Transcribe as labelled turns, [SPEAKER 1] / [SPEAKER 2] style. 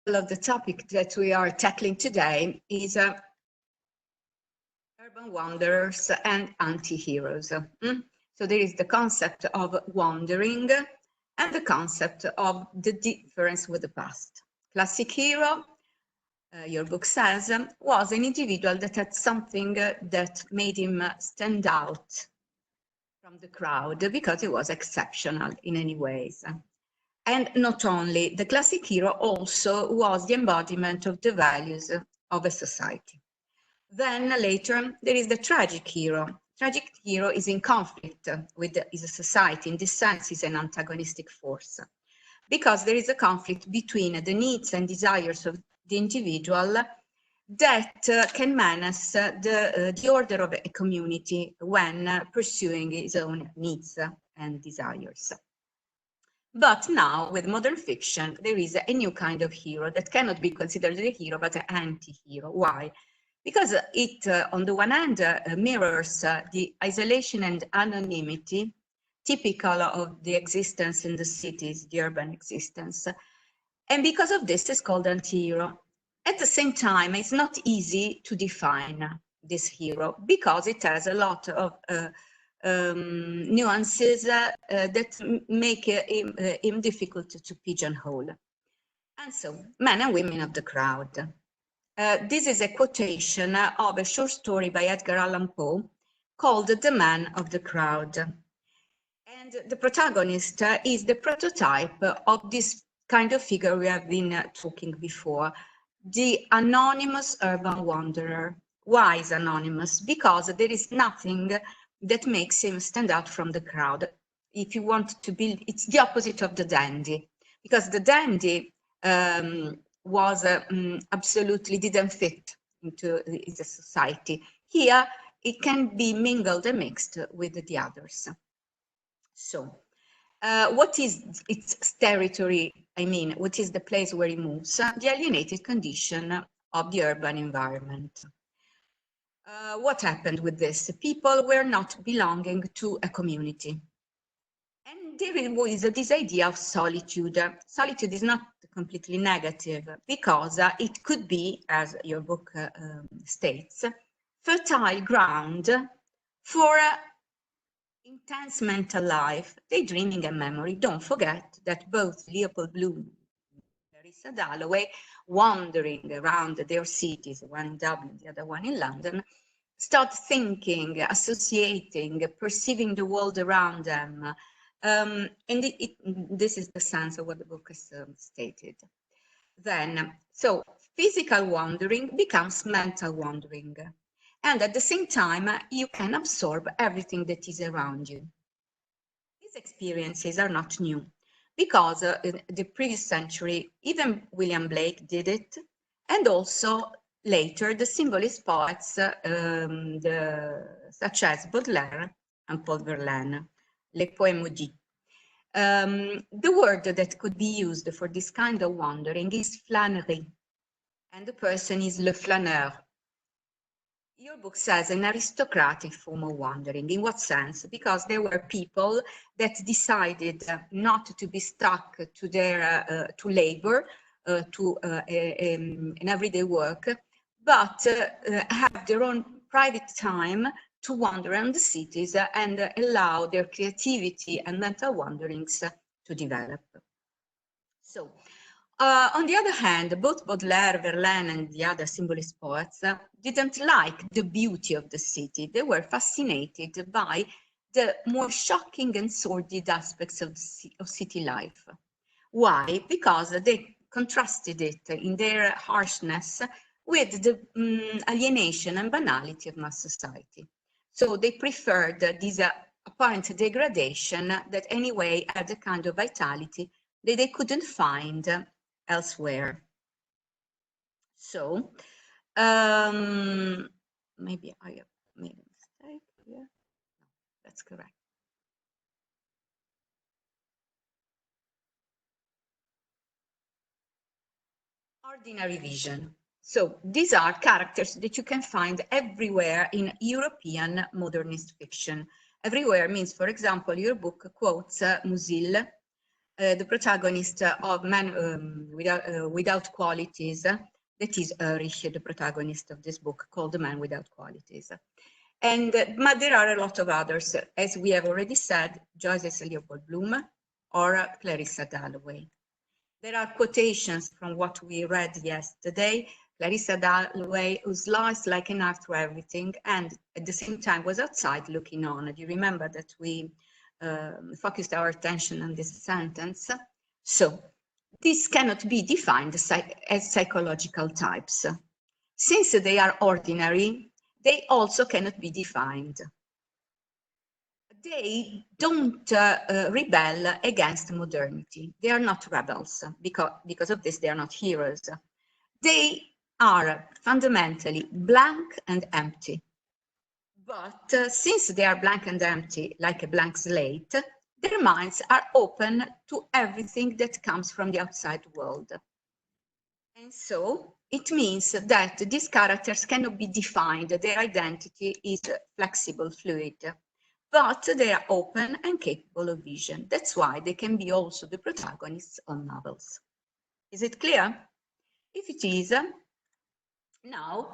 [SPEAKER 1] of the topic that we are tackling today is urban wanderers and anti-heroes. So there is the concept of wandering and the concept of the difference with the past. Classic hero, your book says, was an individual that had something that made him stand out from the crowd because he was exceptional in any ways. And not only, the classic hero also was the embodiment of the values of a society. Then later, there is the tragic hero. Tragic hero is in conflict with his society. In this sense, he's an antagonistic force because there is a conflict between the needs and desires of the individual that can menace the order of a community when pursuing his own needs and desires. But now, with modern fiction, there is a new kind of hero that cannot be considered a hero, but an anti-hero. Why? Because it, on the one hand, mirrors the isolation and anonymity typical of the existence in the cities, the urban existence. And because of this, it's called anti-hero. At the same time, it's not easy to define this hero because it has a lot of nuances that make him difficult to pigeonhole. And so, men and women of the crowd. This is a quotation of a short story by Edgar Allan Poe called The Man of the Crowd. And the protagonist is the prototype of this kind of figure we have been talking before, the anonymous urban wanderer. Why is anonymous? Because there is nothing that makes him stand out from the crowd. If you want to build, it's the opposite of the dandy, because the dandy was absolutely didn't fit into the society. Here, it can be mingled and mixed with the others. So, what is its territory? I mean, what is the place where it moves? The alienated condition of the urban environment. What happened with this? People were not belonging to a community. And there is this idea of solitude. Solitude is not completely negative because it could be, as your book states, fertile ground for intense mental life, daydreaming and memory. Don't forget that both Leopold Bloom and Clarissa Dalloway, wandering around their cities, one in Dublin, the other one in London, start thinking, associating, perceiving the world around them. And this is the sense of what the book has stated. Then, so physical wandering becomes mental wandering. And at the same time, you can absorb everything that is around you. These experiences are not new because in the previous century, even William Blake did it, and also later the symbolist poets such as Baudelaire and Paul Verlaine, les poèmes maudits. The word that could be used for this kind of wandering is flânerie, and the person is le flâneur. Your book says an aristocratic form of wandering. In what sense? Because there were people that decided not to be stuck to their to labor, to an everyday work, but have their own private time to wander around the cities and allow their creativity and mental wanderings to develop. So, on the other hand, both Baudelaire, Verlaine, and the other symbolist poets didn't like the beauty of the city. They were fascinated by the more shocking and sordid aspects of city life. Why? Because they contrasted it in their harshness with the alienation and banality of mass society. So they preferred this apparent degradation that anyway had a kind of vitality that they couldn't find elsewhere. So maybe I have made a mistake here. No, that's correct. Ordinary vision. So these are characters that you can find everywhere in European modernist fiction. Everywhere means, for example, your book quotes Musil, the protagonist of Man Without Qualities. That is Ulrich, the protagonist of this book, called The Man Without Qualities. And but there are a lot of others, as we have already said, Joseph Leopold Bloom or Clarissa Dalloway. There are quotations from what we read yesterday. Clarissa Dalloway, whose law is like an art to everything, and at the same time was outside looking on. Do you remember that we focused our attention on this sentence? So this cannot be defined as psychological types. Since they are ordinary, they also cannot be defined. They don't rebel against modernity. They are not rebels. Because of this, they are not heroes. They are fundamentally blank and empty. But since they are blank and empty, like a blank slate, their minds are open to everything that comes from the outside world. And so it means that these characters cannot be defined. Their identity is flexible, fluid, but they are open and capable of vision. That's why they can be also the protagonists of novels. Is it clear? If it is, now